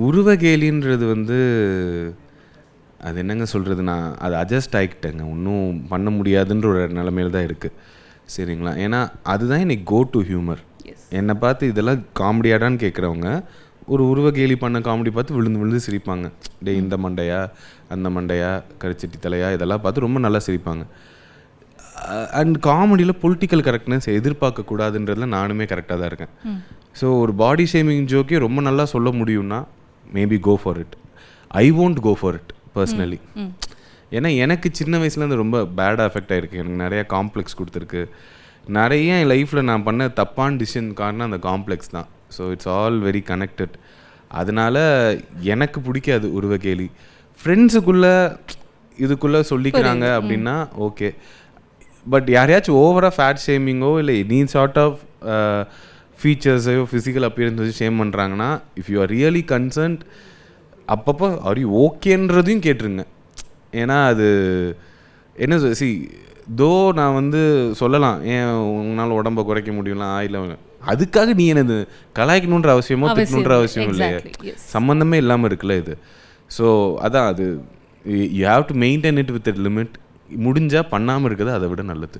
உருவகேலின்றது வந்து அது என்னங்க சொல்கிறது, நான் அதை அட்ஜஸ்ட் ஆகிக்கிட்டேங்க. ஒன்றும் பண்ண முடியாதுன்ற ஒரு நிலமையில தான் இருக்குது. சரிங்களா? ஏன்னா அதுதான் இன்னைக்கு கோ டு ஹியூமர். என்னை பார்த்து இதெல்லாம் காமெடியாடான்னு கேட்குறவங்க ஒரு உருவகேலி பண்ண காமெடி பார்த்து விழுந்து விழுந்து சிரிப்பாங்க. டே இந்த மண்டையா, அந்த மண்டையா, கரிச்சட்டி தலையா, இதெல்லாம் பார்த்து ரொம்ப நல்லா சிரிப்பாங்க. அண்ட் காமெடியில் பொலிட்டிக்கல் கரெக்ட்னஸ் எதிர்பார்க்கக்கூடாதுன்றதுல நானுமே கரெக்டாக தான் இருக்கேன். ஸோ ஒரு பாடி ஷேமிங் ஜோக்கே ரொம்ப நல்லா சொல்ல முடியும்னா maybe go for it. I won't go for it personally. ஏன்னா எனக்கு சின்ன வயசுலேருந்து ரொம்ப பேடாக அஃபெக்ட் ஆகிருக்கு. எனக்கு நிறையா காம்ப்ளெக்ஸ் கொடுத்துருக்கு. நிறைய என் லைஃப்பில் நான் பண்ண தப்பான டிசிஷன் காரணம் அந்த காம்ப்ளெக்ஸ் தான். So it's all very connected. அதனால் எனக்கு பிடிக்காது உருவகேலி. ஃப்ரெண்ட்ஸுக்குள்ளே இதுக்குள்ளே சொல்லிக்கிறாங்க அப்படின்னா ஓகே. பட் யாரையாச்சும் ஓவராக ஃபேட் ஷேமிங்கோ இல்லை எனி சார்ட் ஆஃப் ஃபீச்சர்ஸையோ ஃபிசிக்கல் அப்பியரன்ஸ் வச்சு ஷேம் பண்ணுறாங்கன்னா, if you are really concerned அப்பப்போ ஆர் யூ ஓகேன்றதையும் கேட்டுருங்க. ஏன்னா அது என்ன சி தோ நான் வந்து சொல்லலாம், ஏன் உங்களால் உடம்பை குறைக்க முடியலாம் இல்லை, அதுக்காக நீ என்னது கலாய்க்கணுன்ற அவசியமோ திட்டணுன்ற அவசியம் இல்லையா? சம்மந்தமே இல்லாமல் இருக்குல்ல இது. ஸோ அதான் அது you have to maintain it with limit. முடிஞ்சால் பண்ணாமல் இருக்கிறது அதை விட நல்லது.